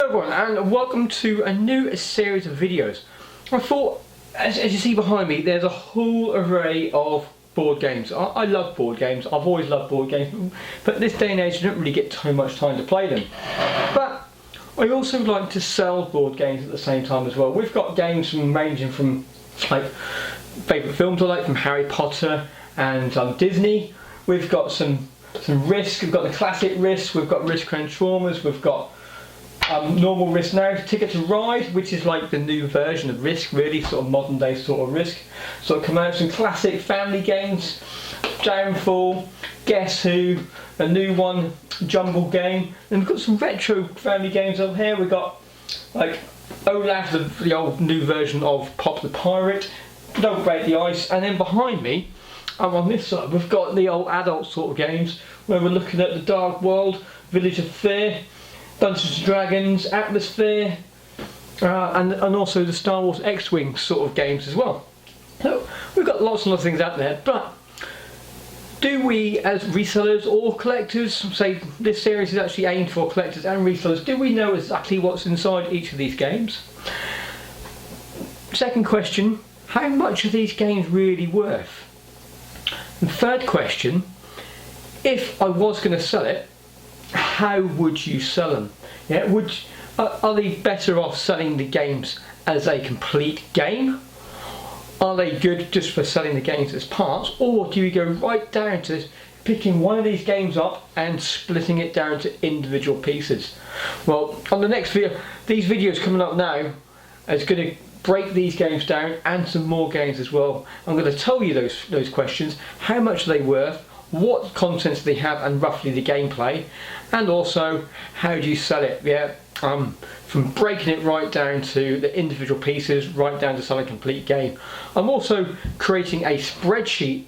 everyone, and welcome to a new series of videos. I thought, as you see behind me, there's a whole array of board games. I love board games. I've always loved board games, but this day and age you don't really get too much time to play them. But I also like to sell board games at the same time as well. We've got games ranging from like favourite films I like, from Harry Potter and Disney. We've got some Risk. We've got the classic Risk. We've got Risk Transformers. We've got normal Risk now, Ticket to Ride, which is like the new version of Risk, really sort of modern day sort of Risk. So come out some classic family games, Downfall, Guess Who, a new one, Jumble Game, and we've got some retro family games up here. We've got like Olaf, the old new version of Pop the Pirate, Don't Break the Ice, and then behind me, on this side, we've got the old adult sort of games where we're looking at the Dark World, Village of Fear, Dungeons and Dragons, Atmosphere, and also the Star Wars X-Wing sort of games as well. So we've got lots and lots of things out there, but do we as resellers or collectors, say this series is actually aimed for collectors and resellers, do we know exactly what's inside each of these games? Second question, how much are these games really worth? And third question, if I was going to sell it, how would you sell them? Yeah, are they better off selling the games as a complete game? Are they good just for selling the games as parts, or do you go right down to picking one of these games up and splitting it down to individual pieces? Well, on the next video, these videos coming up now is going to break these games down and some more games as well. I'm going to tell you those questions: how much are they worth, what contents they have, and roughly the gameplay, and also how do you sell it? Yeah, from breaking it right down to the individual pieces, right down to selling a complete game. I'm also creating a spreadsheet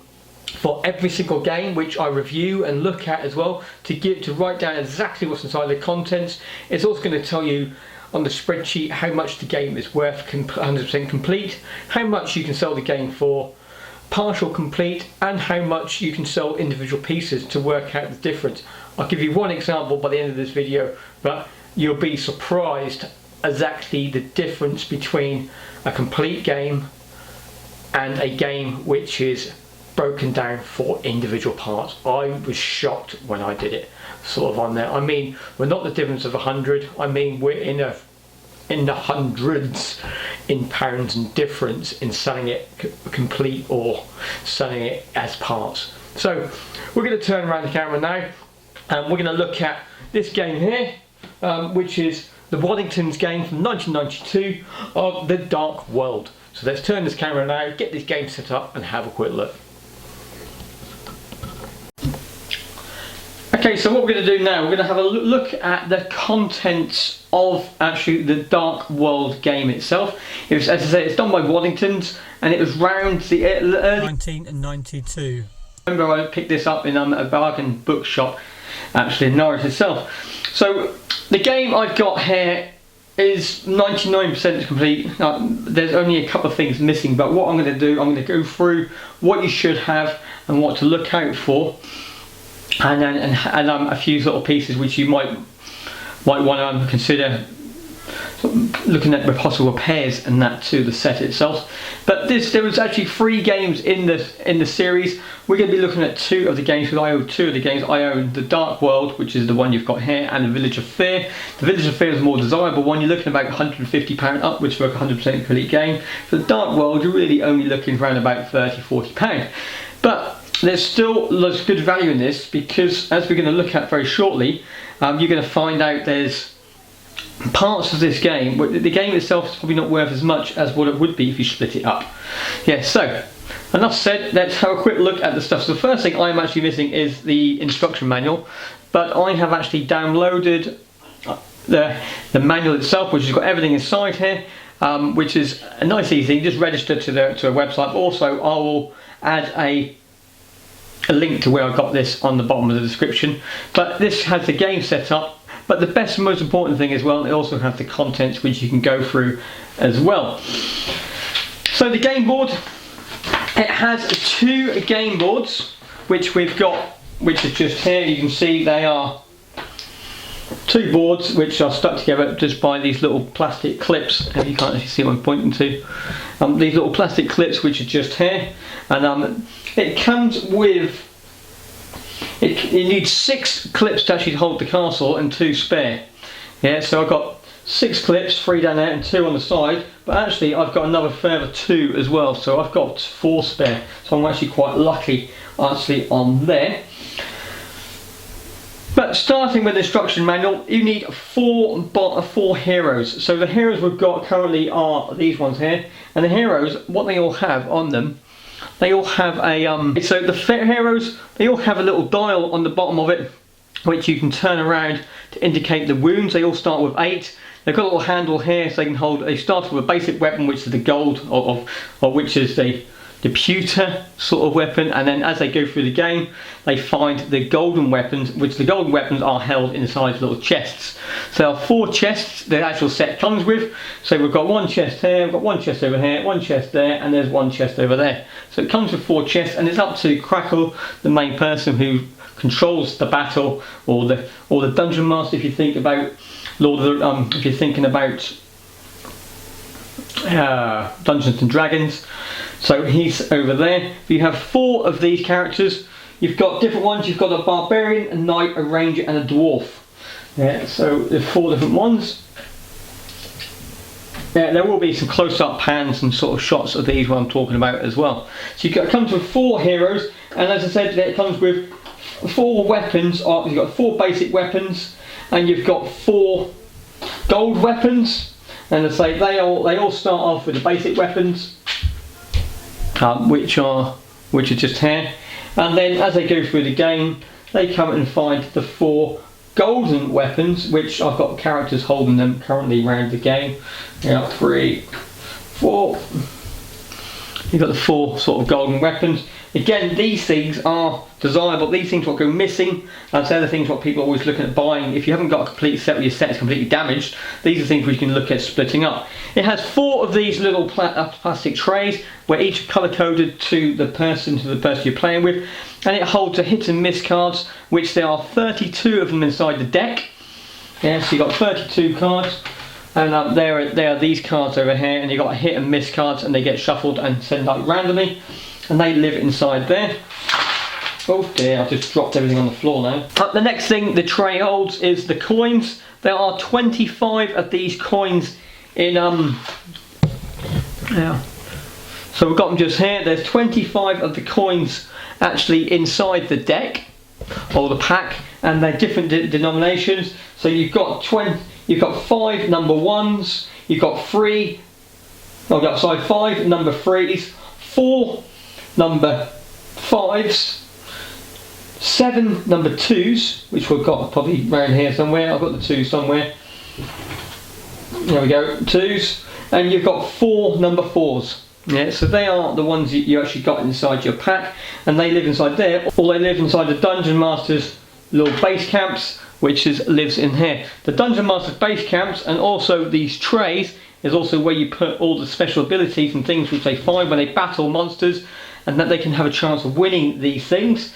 for every single game which I review and look at as well, to write down exactly what's inside the contents. It's also going to tell you on the spreadsheet how much the game is worth 100% complete, how much you can sell the game for partial complete, and how much you can sell individual pieces to work out the difference. I'll give you one example by the end of this video, but you'll be surprised exactly the difference between a complete game and a game which is broken down for individual parts. I was shocked when I did it, sort of on there. I mean, we're not the difference of 100, I mean we're in the hundreds in pounds and difference in selling it complete or selling it as parts. So we're going to turn around the camera now and we're going to look at this game here, which is the Waddingtons game from 1992 of the Dark World. So let's turn this camera now, get this game set up and have a quick look. Okay, so what we're going to do now, we're going to have a look at the contents of actually the Dark World game itself. It was, as I say, it's done by Waddingtons, and it was round the early 1992. Remember, I picked this up in a bargain bookshop, actually in Norwich itself. So the game I've got here is 99% complete. There's only a couple of things missing, but what I'm going to do, I'm going to go through what you should have and what to look out for. And a few sort of pieces which you might want to consider looking at the possible repairs and that to the set itself. But there was actually 3 games in the series. We're going to be looking at 2 of the games, because I own 2 of the games. I own the Dark World, which is the one you've got here, and the Village of Fear. The Village of Fear is a more desirable one. You're looking about £150 upwards for a 100% complete game. For the Dark World, you're really only looking around about £30–40. But there's still lots of good value in this, because as we're going to look at very shortly, you're going to find out there's parts of this game, the game itself is probably not worth as much as what it would be if you split it up. Yeah, so enough said, let's have a quick look at the stuff. So the first thing I'm actually missing is the instruction manual, but I have actually downloaded the manual itself, which has got everything inside here, which is a nice easy thing. Just register to a website. Also, I will add a link to where I got this on the bottom of the description. But this has the game set up, but the best and most important thing as well, it also has the contents which you can go through as well. So the game board, it has 2 game boards which we've got, which is just here. You can see they are two boards which are stuck together just by these little plastic clips. If you can't actually see what I'm pointing to, these little plastic clips which are just here, and it comes with. It needs 6 clips to actually hold the castle and 2 spare. Yeah, so I've got 6 clips, 3 down there and 2 on the side, but actually I've got another further 2 as well, so I've got 4 spare. So I'm actually quite lucky actually on there. But starting with the instruction manual, you need 4 heroes. So the heroes we've got currently are these ones here, and the heroes, what they all have on them, they all have a so the heroes, they all have a little dial on the bottom of it which you can turn around to indicate the wounds. They all start with 8. They've got a little handle here so they can hold. They start with a basic weapon, which is the gold, or which is the pewter sort of weapon, and then as they go through the game they find the golden weapons, which the golden weapons are held inside little chests. So there are 4 chests the actual set comes with. So we've got 1 chest here, we've got 1 chest over here, 1 chest there, and there's 1 chest over there. So it comes with 4 chests, and it's up to Crackle, the main person who controls the battle, or the dungeon master if you think about if you're thinking about Dungeons and Dragons. So he's over there. You have 4 of these characters. You've got different ones. You've got a barbarian, a knight, a ranger, and a dwarf. Yeah, so there's 4 different ones. Yeah, there will be some close-up pans and sort of shots of these what I'm talking about as well. So it comes with 4 heroes, and as I said, it comes with 4 weapons. You've got 4 basic weapons, and you've got 4 gold weapons. And as I say, they all start off with the basic weapons, which are just here, and then as they go through the game they come and find the 4 golden weapons, which I've got characters holding them currently around the game. 3, 4. You've got the 4 sort of golden weapons. Again, these things are desirable. These things will go missing. That's the other things what people are always looking at buying. If you haven't got a complete set where your set is completely damaged, these are things we can look at splitting up. It has 4 of these little plastic trays where each are colour coded to the person you're playing with, and it holds a hit and miss cards, which there are 32 of them inside the deck. Yeah, so you've got 32 cards. And there are these cards over here, and you've got hit and miss cards, and they get shuffled and sent out randomly, and they live inside there. Oh dear, I've just dropped everything on the floor now. The next thing the tray holds is the coins. There are 25 of these coins in so we've got them just here. There's 25 of the coins actually inside the deck or the pack, and they're different denominations. So you've got 5 number 1s, you've got 5 number 3s, 4 number 5s, 7 number 2s, which we've got probably around here somewhere. I've got the 2 somewhere. There we go, 2s, and you've got 4 number 4s. Yeah, so they are the ones you actually got inside your pack, and they live inside there, or they live inside the Dungeon Master's little base camps, which lives in here. The Dungeon Master's base camps, and also these trays, is also where you put all the special abilities and things which they find when they battle monsters, and that they can have a chance of winning these things.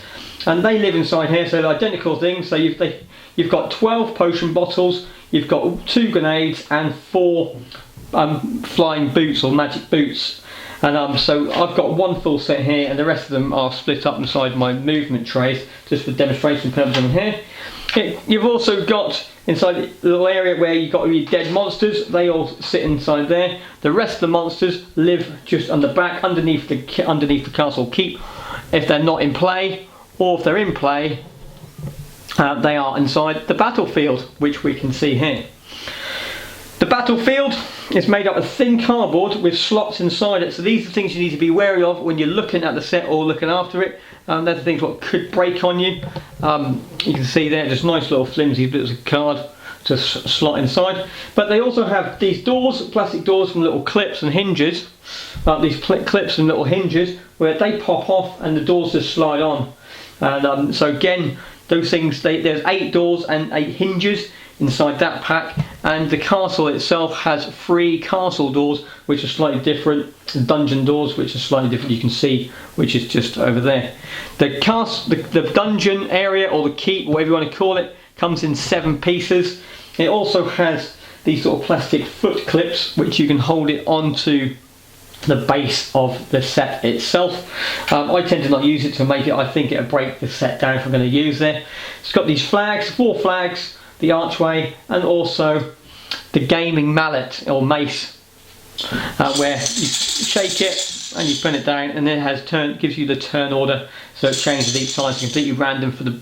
And they live inside here, so they're identical things. So you've got 12 potion bottles, you've got 2 grenades, and 4 flying boots or magic boots. And so I've got 1 full set here, and the rest of them are split up inside my movement trays, just for demonstration purposes in here. You've also got inside the little area where you've got your dead monsters. They all sit inside there. The rest of the monsters live just on the back, underneath the castle keep, if they're not in play, or if they're in play, they are inside the battlefield, which we can see here. The battlefield is made up of thin cardboard with slots inside it, so these are things you need to be wary of when you're looking at the set or looking after it. They're the things what could break on you. You can see there, just nice little flimsy bits of card to slot inside. But they also have these doors, plastic doors from little clips and hinges, these clips and little hinges, where they pop off and the doors just slide on. And so again, those things, there's 8 doors and 8 hinges inside that pack, and the castle itself has 3 castle doors which are slightly different, dungeon doors which are slightly different, you can see, which is just over there. The dungeon area, or the keep, whatever you want to call it, Comes in 7 pieces. It also has these sort of plastic foot clips which you can hold it onto the base of the set itself. I tend to not use it to make it. I think it'll break the set down if I'm going to use it. It's got these flags, 4 flags, the archway, and also the gaming mallet or mace, where you shake it and you put it down, and then it has gives you the turn order, so it changes each time. It's completely random for the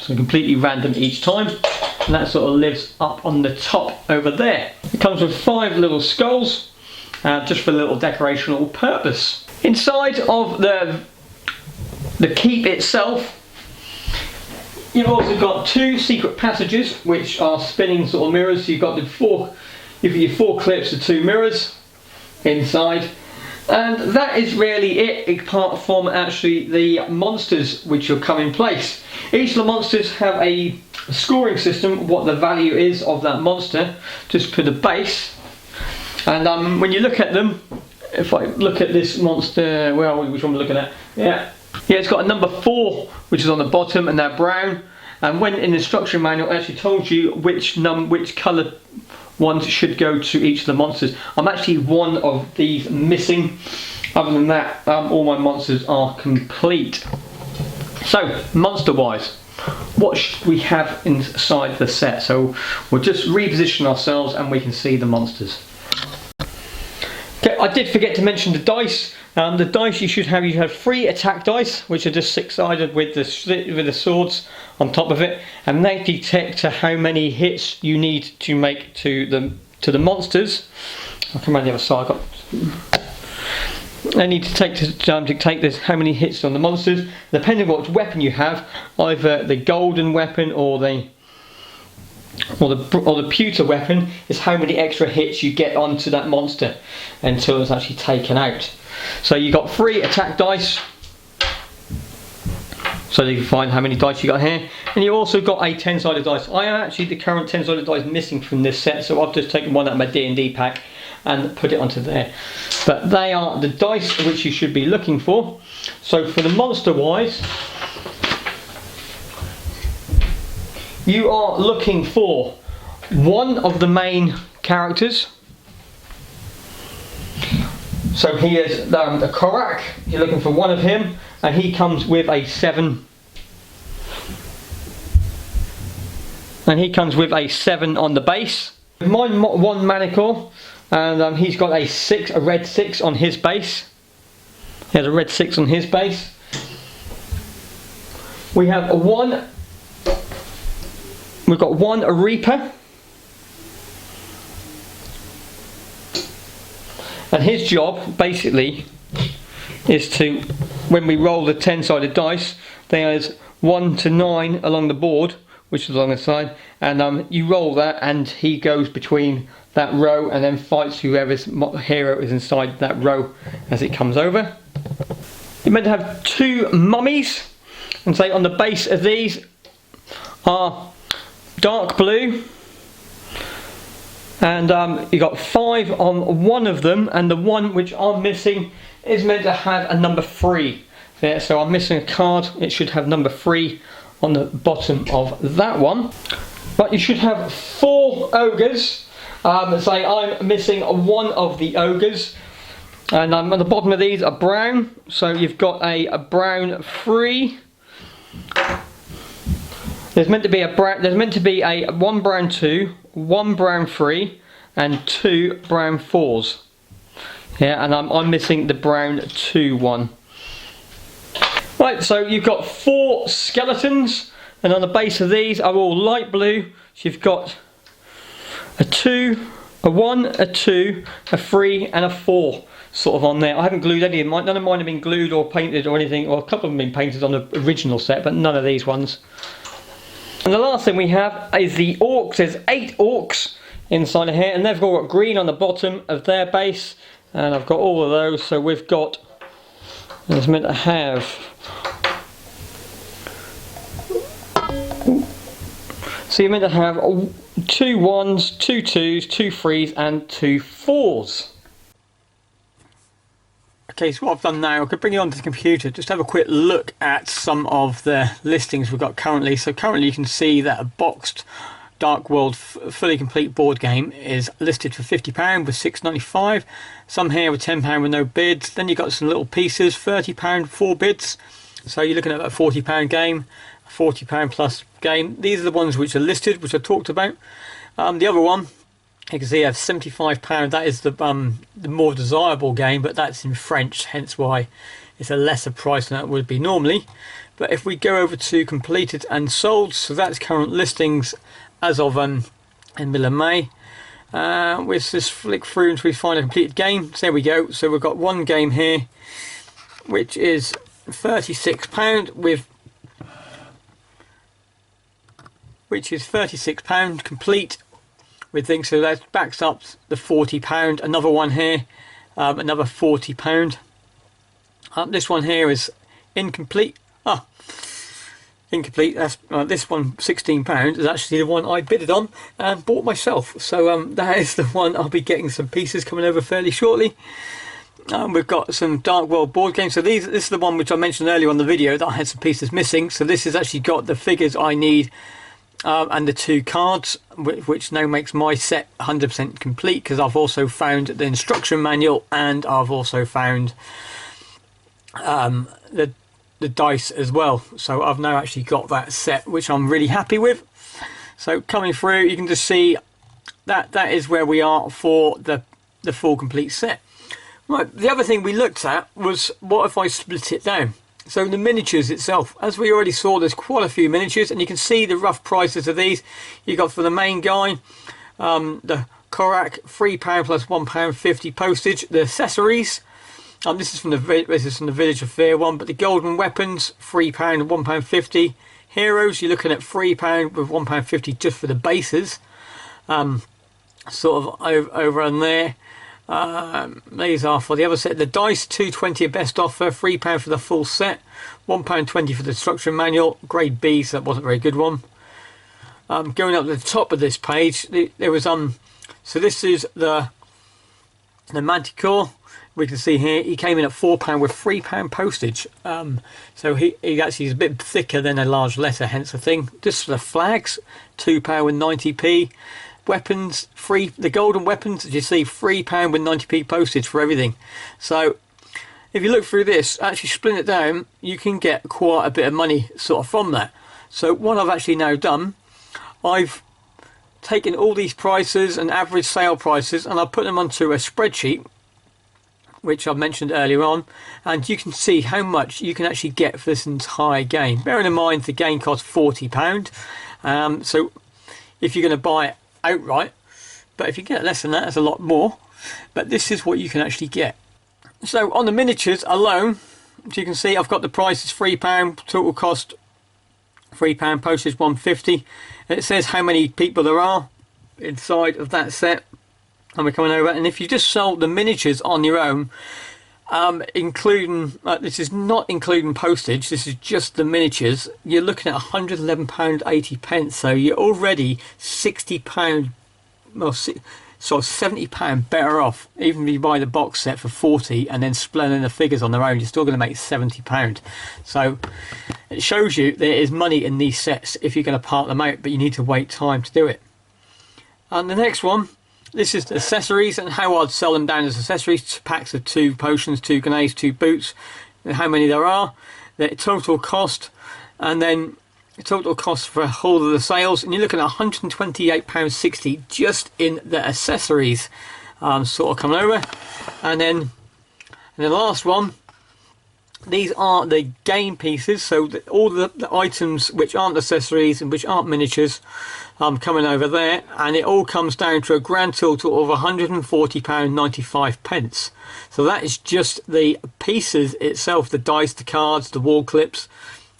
so completely random each time, and that sort of lives up on the top over there. It comes with 5 little skulls, just for a little decorational purpose. Inside of the keep itself, you've also got 2 secret passages which are spinning sort of mirrors. You've got your 4 clips of 2 mirrors inside, and that is really it, apart from actually the monsters which will come in place. Each of the monsters have a scoring system, what the value is of that monster, just for the base. And when you look at them, if I look at this monster, well, which one we're looking at? Yeah, it's got a number 4 which is on the bottom, and they're brown. And when in the instruction manual, it actually told you which colour ones should go to each of the monsters. I'm actually one of these missing. Other than that, all my monsters are complete. So, monster wise, what should we have inside the set? So we'll just reposition ourselves and we can see the monsters. Okay, I did forget to mention the dice. The dice you have 3 attack dice, which are just 6-sided with the swords on top of it, and they detect how many hits you need to make to the monsters. I'll come around the other side. They need to take this how many hits on the monsters. Depending on what weapon you have, either the golden weapon or the pewter weapon, is how many extra hits you get onto that monster until it's actually taken out. So you got 3 attack dice, so you can find how many dice you got here, and you also got a 10-sided dice. I am actually the current 10-sided dice missing from this set, so I've just taken one out of my D&D pack and put it onto there. But they are the dice which you should be looking for. So for the monster wise, you are looking for one of the main characters. So he is the Korak. You're looking for one of him, and he comes with a 7. And he comes with a 7 on the base. Mine one Manicore, and he's got a red 6 on his base. He has a red 6 on his base. We've got one Reaper. And his job basically is to, when we roll the 10-sided dice, there's 1 to 9 along the board, which is along the side, and you roll that and he goes between that row and then fights whoever's hero is inside that row as it comes over. You're meant to have 2 mummies, and say on the base of these are dark blue, and you got 5 on one of them, and the one which I'm missing is meant to have a number 3 there, so I'm missing a card. It should have number 3 on the bottom of that one. But you should have 4 ogres. Say I'm missing one of the ogres, and on the bottom of these are brown, so you've got a brown 3. There's meant to be a 1 brown 2, 1 brown 3, and 2 brown 4s. Yeah, and I'm missing the brown 2 one. Right, so you've got 4 skeletons, and on the base of these are all light blue. So you've got a 2, a 1, a 2, a 3, and a 4 sort of on there. I haven't glued any of mine. None of mine have been glued or painted or anything, or a couple of them have been painted on the original set, but none of these ones. And the last thing we have is the orcs. There's 8 orcs inside of here, and they've all got green on the bottom of their base, and I've got all of those. So we've got, it's meant to have, so you're meant to have 2 1s, 2 2s, 2 3s, and 2 4s. Okay, so what I've done now, I could bring you onto the computer, just have a quick look at some of the listings we've got currently. So currently you can see that a boxed Dark World fully complete board game is listed for £50 with £6.95. Some here with £10 with no bids. Then you've got some little pieces, £30, 4 bids. So you're looking at a £40 game, a £40 plus game. These are the ones which are listed, which I talked about. The other one, you can see I have £75. That is the more desirable game, but that's in French, hence why it's a lesser price than it would be normally. But if we go over to completed and sold, so that's current listings as of in middle of May. We just flick through until we find a completed game. So there we go. So we've got one game here, which is £36 which is £36 complete with things. So that backs up the £40. Another one here, another £40. This one here is incomplete. Incomplete. That's this one, £16, is actually the one I bidded on and bought myself. So that is the one. I'll be getting some pieces coming over fairly shortly. We've got some Dark World board games. So this is the one which I mentioned earlier on the video that I had some pieces missing. So this has actually got the figures I need and the 2 cards, which now makes my set 100% complete, because I've also found the instruction manual and I've also found the dice as well. So I've now actually got that set, which I'm really happy with. So coming through, you can just see that is where we are for the full complete set. Right, the other thing we looked at was, what if I split it down? So the miniatures itself, as we already saw, there's quite a few miniatures, and you can see the rough prices of these. You got for the main guy, the Korak, £3 plus £1.50 postage. The accessories, this is from the Village of Fear one, but the golden weapons, £3 and £1.50. Heroes, you're looking at £3 with £1.50 just for the bases. Sort of over on there. These are for the other set. The dice, £2.20 best offer, £3 for the full set, £1.20 for the instruction manual, grade B, so that wasn't a very good one. Going up to the top of this page, there was so this is the Manticore. We can see here he came in at £4 with £3 postage. So he actually is a bit thicker than a large letter, hence the thing. Just for the flags, £2 with 90p. Weapons, free. The golden weapons, as you see, £3 with 90p postage for everything. So if you look through this, actually split it down, you can get quite a bit of money sort of from that. So what I've actually now done, I've taken all these prices and average sale prices, and I've put them onto a spreadsheet, which I've mentioned earlier on, and you can see how much you can actually get for this entire game. Bearing in mind the game costs £40. So if you're going to buy it outright, but if you get less than that, it's a lot more. But this is what you can actually get. So on the miniatures alone, as you can see, I've got the prices £3, total cost £3, postage £1.50, and it says how many people there are inside of that set. And we're coming over, and if you just sold the miniatures on your own, including this is not including postage, this is just the miniatures, you're looking at £111.80. So you're already £60, well, so £70 better off. Even if you buy the box set for 40 and then splitting the figures on their own, you're still going to make £70. So it shows you there is money in these sets if you're going to part them out, but you need to wait time to do it. And the next one, this is the accessories and how I'd sell them down as accessories. Packs of 2 potions, 2 grenades, 2 boots, and how many there are, the total cost, and then the total cost for all of the sales, and you're looking at £128.60 just in the accessories. Sort of coming over, and then the last one, these are the game pieces, so all the items which aren't accessories and which aren't miniatures, coming over there, and it all comes down to a grand total of £140.95. So that is just the pieces itself, the dice, the cards, the wall clips,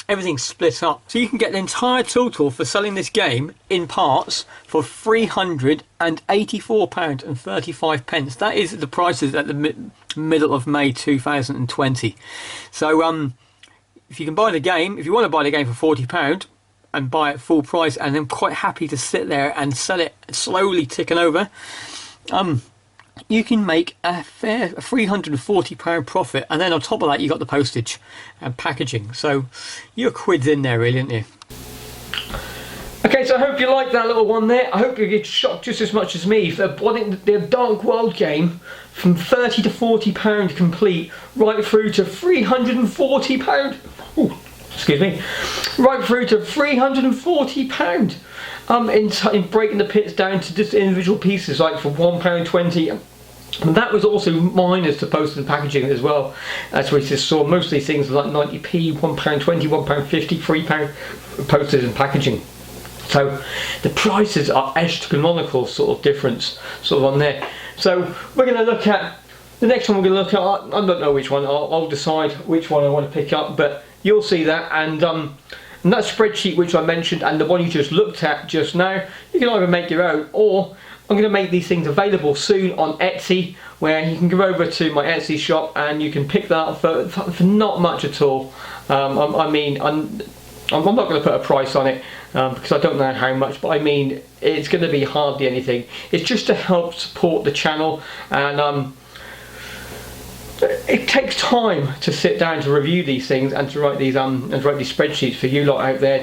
everything split up. So you can get the entire total for selling this game in parts for £384.35. That is the prices at the middle of May 2020. So if you can buy the game, if you want to buy the game for £40 and buy it full price, and I'm quite happy to sit there and sell it slowly ticking over, you can make a fair £340 profit, and then on top of that you got the postage and packaging, so you're quids in there really, aren't you? Okay, so I hope you liked that little one there. I hope you get shocked just as much as me for the Dark World game, from £30 to £40 complete, right through to £340. Ooh, excuse me, right through to £340. In breaking the pits down to just individual pieces, like for £1.20. And that was also minus the postage and packaging as well, as we just saw. Most of these things are like 90p, £1.20, £1.50, £3 postage and packaging. So the prices are astronomical sort of difference sort of on there. So we're going to look at the next one. We're going to look at, I don't know which one, I'll decide which one I want to pick up, but you'll see that. And that spreadsheet which I mentioned and the one you just looked at just now, you can either make your own, or I'm going to make these things available soon on Etsy, where you can go over to my Etsy shop and you can pick that up for not much at all. I mean, I'm not going to put a price on it because I don't know how much, but I mean, it's going to be hardly anything. It's just to help support the channel, and it takes time to sit down to review these things and to write these spreadsheets for you lot out there.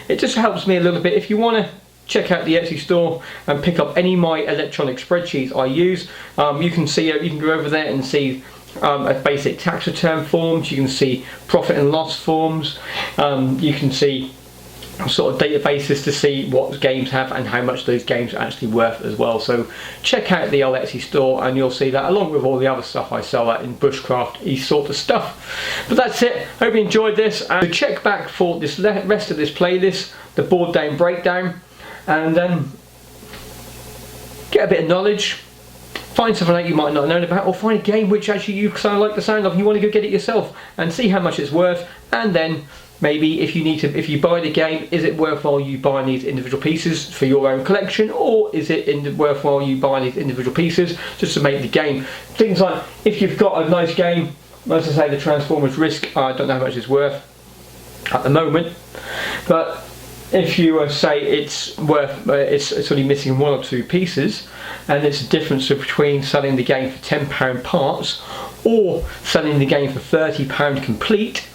It just helps me a little bit. If you want to check out the Etsy store and pick up any of my electronic spreadsheets I use, you can go over there and see basic tax return forms. You can see profit and loss forms. You can see sort of databases to see what games have and how much those games are actually worth as well. So check out the old Etsy store and you'll see that, along with all the other stuff I sell at in bushcraft, these sort of stuff. But that's it. Hope you enjoyed this, and check back for this rest of this playlist, the board game breakdown, and then get a bit of knowledge. Find something that you might not have known about, or find a game which actually you kind of like the sound of and you want to go get it yourself and see how much it's worth. And then maybe if you buy the game, is it worthwhile you buying these individual pieces for your own collection, or is it worthwhile you buying these individual pieces just to make the game? Things like, if you've got a nice game, as I say, the Transformers Risk, I don't know how much it's worth at the moment, but if you say it's worth, it's only missing one or two pieces, and it's a difference between selling the game for £10 parts or selling the game for £30 complete,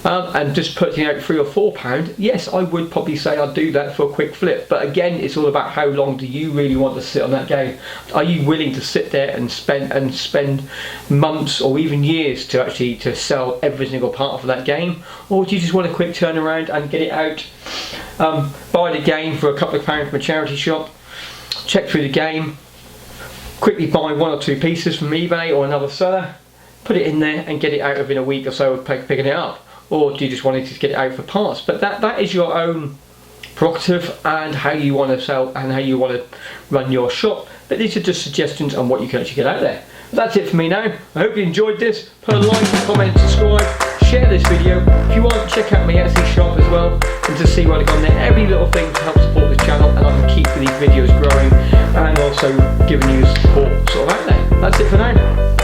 and just putting out £3 or £4, yes, I would probably say I'd do that for a quick flip. But again, it's all about how long do you really want to sit on that game. Are you willing to sit there and spend months or even years to sell every single part of that game, or do you just want a quick turnaround and get it out, buy the game for a couple of £pounds from a charity shop, check through the game, quickly buy one or two pieces from eBay or another seller, put it in there and get it out within a week or so of picking it up? Or do you just want to get it out for parts? But that is your own prerogative and how you want to sell and how you want to run your shop. But these are just suggestions on what you can actually get out there. But that's it for me now. I hope you enjoyed this. Put a like, comment, subscribe, share this video. If you want, check out my Etsy shop as well, and to see what I've got there. Every little thing to help support this channel, and I can keep these videos growing and also giving you support sort of out there. That's it for now.